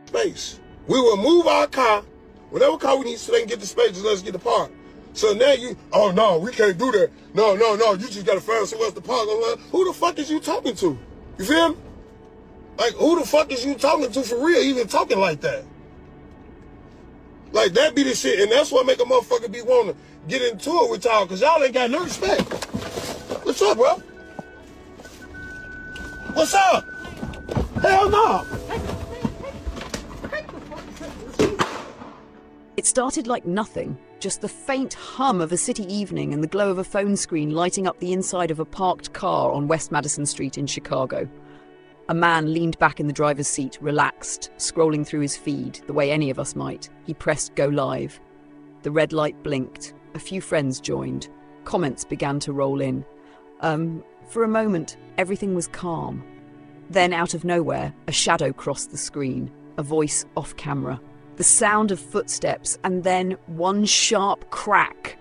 space. We will move our car. Whatever car we need so they can get the space, just let's get the park. So now oh no, we can't do that. No, you just gotta find somewhere else to park. Who the fuck is you talking to? You feel me? Like, who the fuck is you talking to for real, even talking like that? Like, that be the shit, and that's what make a motherfucker be wanting to get into it with y'all, because y'all ain't got no respect. What's up, bro? What's up? Hell no. It started like nothing, just the faint hum of a city evening and the glow of a phone screen lighting up the inside of a parked car on West Madison Street in Chicago. A man leaned back in the driver's seat, relaxed, scrolling through his feed, the way any of us might. He pressed go live. The red light blinked. A few friends joined. Comments began to roll in. For a moment, everything was calm. Then, out of nowhere, a shadow crossed the screen, a voice off camera. The sound of footsteps, and then one sharp crack.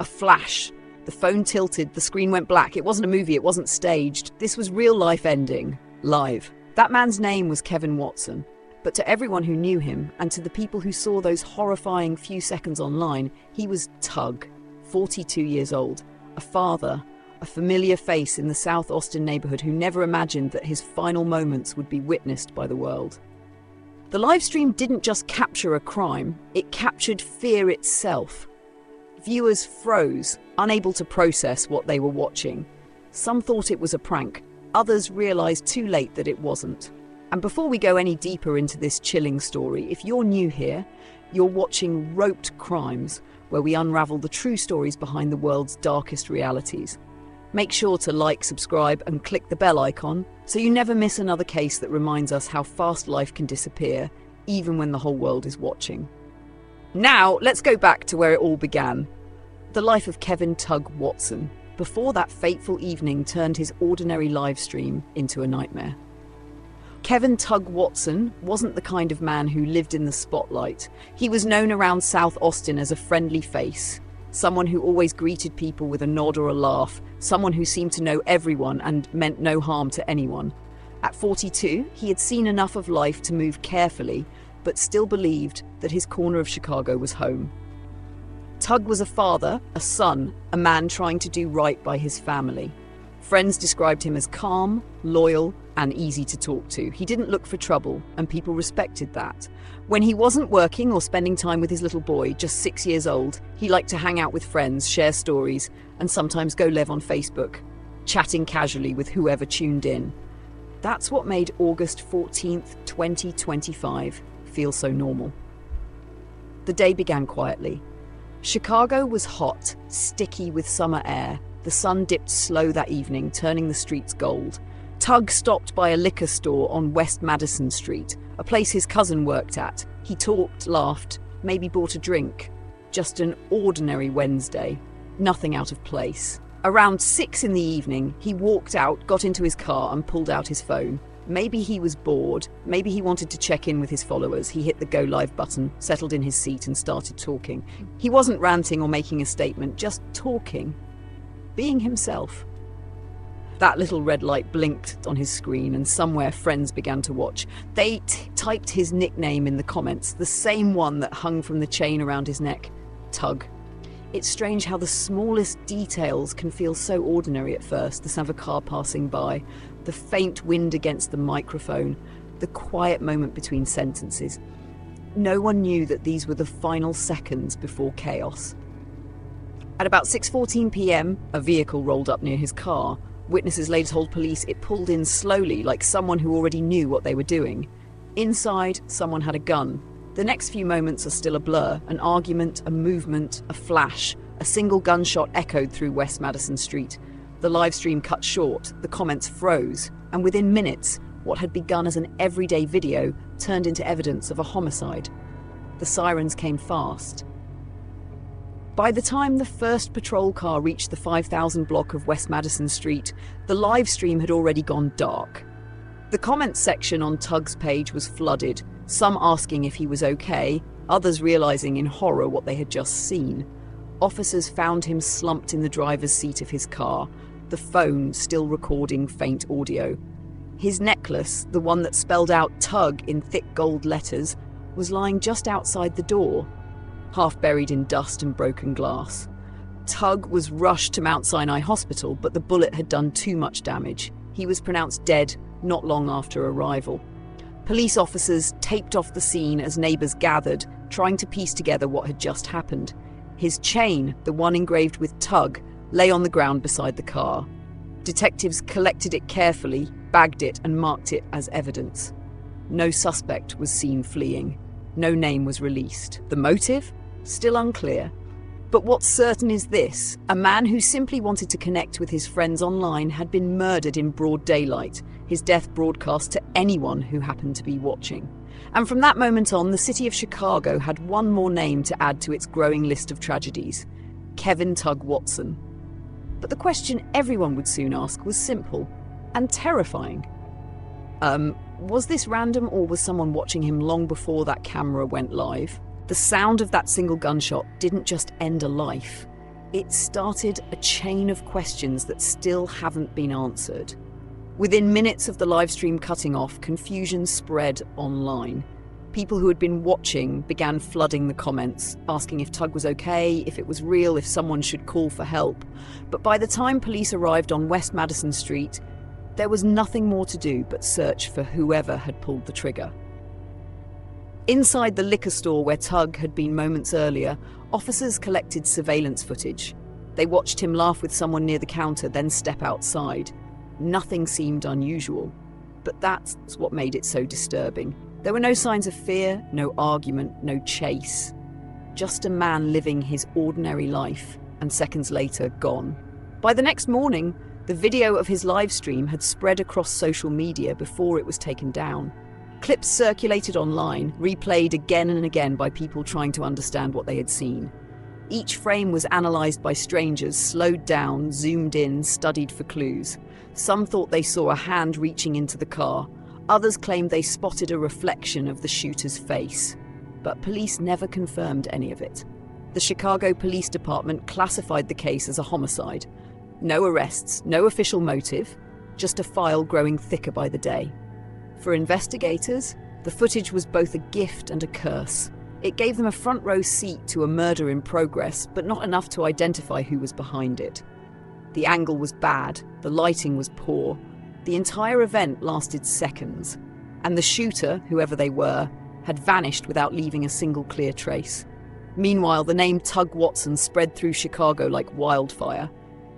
A flash. The phone tilted, the screen went black. It wasn't a movie, it wasn't staged. This was real life ending. Live. That man's name was Kevin Watson, but to everyone who knew him and to the people who saw those horrifying few seconds online, he was Tugg, 42 years old, a father, a familiar face in the South Austin neighborhood who never imagined that his final moments would be witnessed by the world. The live stream didn't just capture a crime, it captured fear itself. Viewers froze, unable to process what they were watching. Some thought it was a prank. Others realised too late that it wasn't. And before we go any deeper into this chilling story, if you're new here, you're watching Roped Crimes, where we unravel the true stories behind the world's darkest realities. Make sure to like, subscribe, and click the bell icon so you never miss another case that reminds us how fast life can disappear, even when the whole world is watching. Now, let's go back to where it all began. The life of Kevin Tugg Watson, before that fateful evening turned his ordinary live stream into a nightmare. Kevin Tugg Watson wasn't the kind of man who lived in the spotlight. He was known around South Austin as a friendly face, someone who always greeted people with a nod or a laugh, someone who seemed to know everyone and meant no harm to anyone. At 42, he had seen enough of life to move carefully, but still believed that his corner of Chicago was home. Tugg was a father, a son, a man trying to do right by his family. Friends described him as calm, loyal, and easy to talk to. He didn't look for trouble, and people respected that. When he wasn't working or spending time with his little boy, just 6 years old, he liked to hang out with friends, share stories, and sometimes go live on Facebook, chatting casually with whoever tuned in. That's what made August 14th, 2025 feel so normal. The day began quietly. Chicago was hot, sticky with summer air. The sun dipped slow that evening, turning the streets gold. Tugg stopped by a liquor store on West Madison Street, a place his cousin worked at. He talked, laughed, maybe bought a drink. Just an ordinary Wednesday. Nothing out of place. Around 6 in the evening, he walked out, got into his car and pulled out his phone. Maybe he was bored, maybe he wanted to check in with his followers. He hit the go live button, settled in his seat and started talking. He wasn't ranting or making a statement, just talking. Being himself. That little red light blinked on his screen and somewhere friends began to watch. They typed his nickname in the comments, the same one that hung from the chain around his neck, Tugg. It's strange how the smallest details can feel so ordinary at first. The sound of a car passing by, the faint wind against the microphone, the quiet moment between sentences. No one knew that these were the final seconds before chaos. At about 6:14 p.m, a vehicle rolled up near his car. Witnesses later told police it pulled in slowly, like someone who already knew what they were doing. Inside, someone had a gun. The next few moments are still a blur. An argument, a movement, a flash. A single gunshot echoed through West Madison Street. The live stream cut short, the comments froze, and within minutes, what had begun as an everyday video turned into evidence of a homicide. The sirens came fast. By the time the first patrol car reached the 5,000 block of West Madison Street, the live stream had already gone dark. The comments section on Tugg's page was flooded, some asking if he was okay, others realizing in horror what they had just seen. Officers found him slumped in the driver's seat of his car, the phone still recording faint audio. His necklace, the one that spelled out Tugg in thick gold letters, was lying just outside the door, half buried in dust and broken glass. Tugg was rushed to Mount Sinai Hospital, but the bullet had done too much damage. He was pronounced dead not long after arrival. Police officers taped off the scene as neighbours gathered, trying to piece together what had just happened. His chain, the one engraved with Tugg, lay on the ground beside the car. Detectives collected it carefully, bagged it, and marked it as evidence. No suspect was seen fleeing. No name was released. The motive? Still unclear. But what's certain is this: a man who simply wanted to connect with his friends online had been murdered in broad daylight, his death broadcast to anyone who happened to be watching. And from that moment on, the city of Chicago had one more name to add to its growing list of tragedies: Kevin Tugg Watson. But the question everyone would soon ask was simple and terrifying. Was this random, or was someone watching him long before that camera went live? The sound of that single gunshot didn't just end a life. It started a chain of questions that still haven't been answered. Within minutes of the live stream cutting off, confusion spread online. People who had been watching began flooding the comments, asking if Tugg was okay, if it was real, if someone should call for help. But by the time police arrived on West Madison Street, there was nothing more to do but search for whoever had pulled the trigger. Inside the liquor store where Tugg had been moments earlier, officers collected surveillance footage. They watched him laugh with someone near the counter, then step outside. Nothing seemed unusual, but that's what made it so disturbing. There were no signs of fear, no argument, no chase. Just a man living his ordinary life, and seconds later, gone. By the next morning, the video of his live stream had spread across social media before it was taken down. Clips circulated online, replayed again and again by people trying to understand what they had seen. Each frame was analysed by strangers, slowed down, zoomed in, studied for clues. Some thought they saw a hand reaching into the car. Others claimed they spotted a reflection of the shooter's face. But police never confirmed any of it. The Chicago Police Department classified the case as a homicide. No arrests, no official motive, just a file growing thicker by the day. For investigators, the footage was both a gift and a curse. It gave them a front row seat to a murder in progress, but not enough to identify who was behind it. The angle was bad, the lighting was poor. The entire event lasted seconds, and the shooter, whoever they were, had vanished without leaving a single clear trace. Meanwhile, the name Tugg Watson spread through Chicago like wildfire.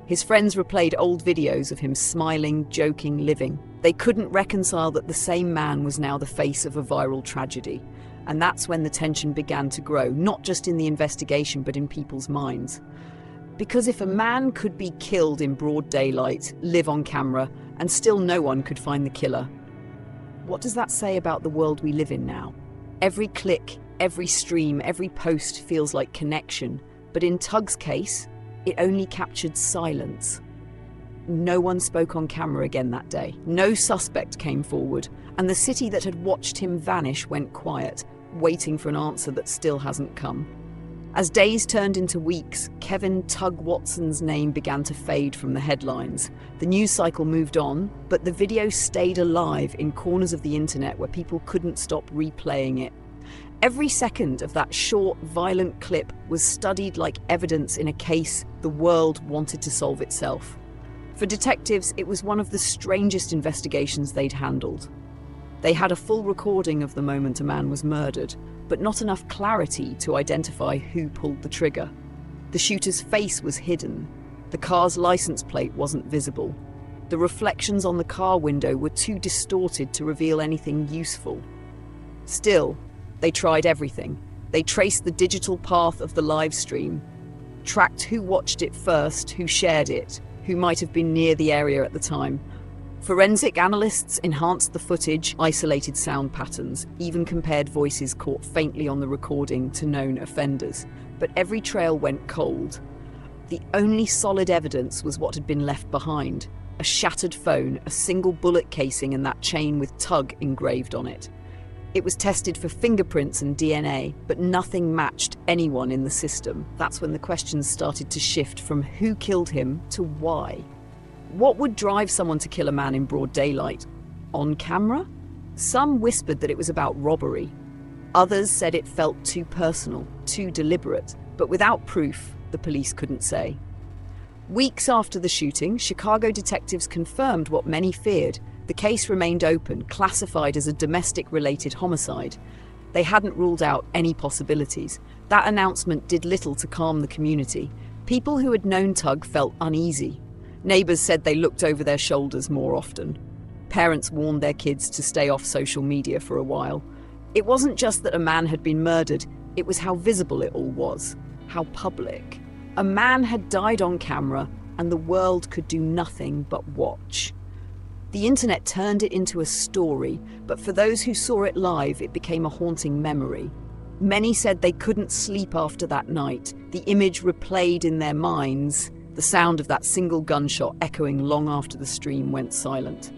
His friends replayed old videos of him smiling, joking, living. They couldn't reconcile that the same man was now the face of a viral tragedy. And that's when the tension began to grow, not just in the investigation, but in people's minds. Because if a man could be killed in broad daylight, live on camera, and still no one could find the killer, what does that say about the world we live in now? Every click, every stream, every post feels like connection. But in Tugg's case, it only captured silence. No one spoke on camera again that day. No suspect came forward, and the city that had watched him vanish went quiet, waiting for an answer that still hasn't come. As days turned into weeks, Kevin Tugg Watson's name began to fade from the headlines. The news cycle moved on, but the video stayed alive in corners of the internet where people couldn't stop replaying it. Every second of that short, violent clip was studied like evidence in a case the world wanted to solve itself. For detectives, it was one of the strangest investigations they'd handled. They had a full recording of the moment a man was murdered, but not enough clarity to identify who pulled the trigger. The shooter's face was hidden. The car's license plate wasn't visible. The reflections on the car window were too distorted to reveal anything useful. Still, they tried everything. They traced the digital path of the live stream, tracked who watched it first, who shared it, who might have been near the area at the time. Forensic analysts enhanced the footage, isolated sound patterns, even compared voices caught faintly on the recording to known offenders. But every trail went cold. The only solid evidence was what had been left behind: a shattered phone, a single bullet casing, and that chain with Tugg engraved on it. It was tested for fingerprints and DNA, but nothing matched anyone in the system. That's when the questions started to shift from who killed him to why. What would drive someone to kill a man in broad daylight? on camera. Some whispered that it was about robbery. Others said it felt too personal, too deliberate, but without proof, the police couldn't say. Weeks after the shooting, Chicago detectives confirmed what many feared. The case remained open, classified as a domestic-related homicide. They hadn't ruled out any possibilities. That announcement did little to calm the community. People who had known Tugg felt uneasy. Neighbors said they looked over their shoulders more often. Parents warned their kids to stay off social media for a while. It wasn't just that a man had been murdered, it was how visible it all was, how public. A man had died on camera, and the world could do nothing but watch. The internet turned it into a story, but for those who saw it live, it became a haunting memory. Many said they couldn't sleep after that night. The image replayed in their minds, the sound of that single gunshot echoing long after the stream went silent.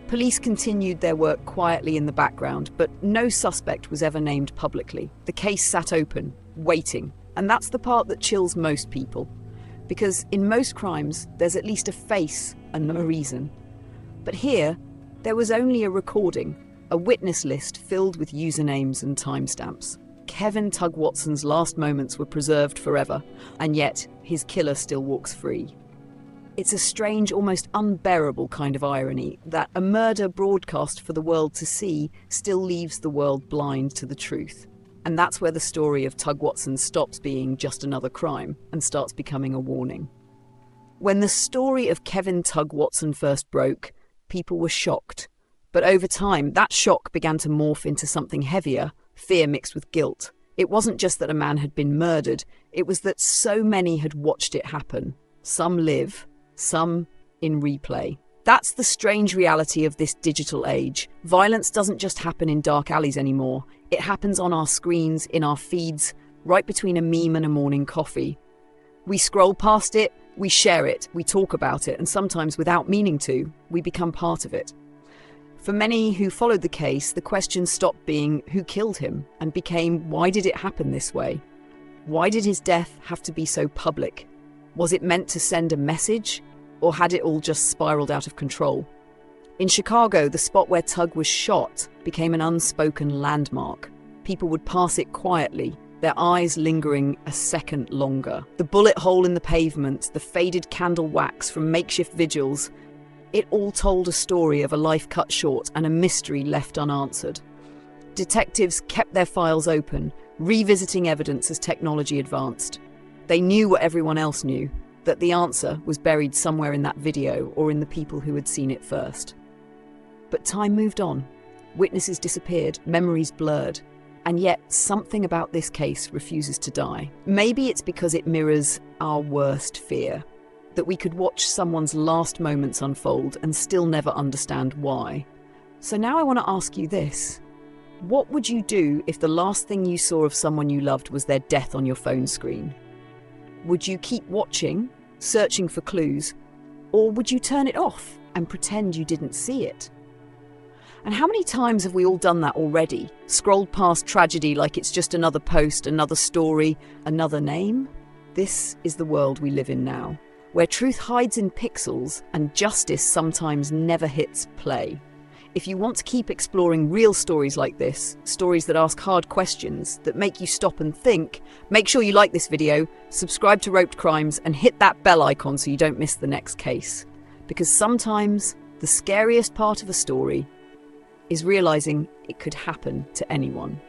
Police continued their work quietly in the background, but no suspect was ever named publicly. The case sat open, waiting, and that's the part that chills most people. Because in most crimes, there's at least a face and no reason. But here, there was only a recording, a witness list filled with usernames and timestamps. Kevin Tugg Watson's last moments were preserved forever, and yet his killer still walks free. It's a strange, almost unbearable kind of irony that a murder broadcast for the world to see still leaves the world blind to the truth. And that's where the story of Tugg Watson stops being just another crime and starts becoming a warning. When the story of Kevin Tugg Watson first broke, people were shocked. But over time, that shock began to morph into something heavier, fear mixed with guilt. It wasn't just that a man had been murdered, it was that so many had watched it happen. Some live, some in replay. That's the strange reality of this digital age. Violence doesn't just happen in dark alleys anymore. It happens on our screens, in our feeds, right between a meme and a morning coffee. We scroll past it, we share it, we talk about it, and sometimes without meaning to, we become part of it. For many who followed the case, the question stopped being who killed him and became why did it happen this way? Why did his death have to be so public? Was it meant to send a message, or had it all just spiraled out of control? In Chicago, the spot where Tugg was shot became an unspoken landmark. People would pass it quietly, their eyes lingering a second longer. The bullet hole in the pavement, the faded candle wax from makeshift vigils, it all told a story of a life cut short and a mystery left unanswered. Detectives kept their files open, revisiting evidence as technology advanced. They knew what everyone else knew, that the answer was buried somewhere in that video or in the people who had seen it first. But time moved on. Witnesses disappeared, memories blurred. And yet, something about this case refuses to die. Maybe it's because it mirrors our worst fear, that we could watch someone's last moments unfold and still never understand why. So now I want to ask you this. What would you do if the last thing you saw of someone you loved was their death on your phone screen? Would you keep watching, searching for clues, or would you turn it off and pretend you didn't see it? And how many times have we all done that already? Scrolled past tragedy like it's just another post, another story, another name? This is the world we live in now, where truth hides in pixels and justice sometimes never hits play. If you want to keep exploring real stories like this, stories that ask hard questions, that make you stop and think, make sure you like this video, subscribe to Roped Crimes, and hit that bell icon so you don't miss the next case. Because sometimes the scariest part of a story is realizing it could happen to anyone.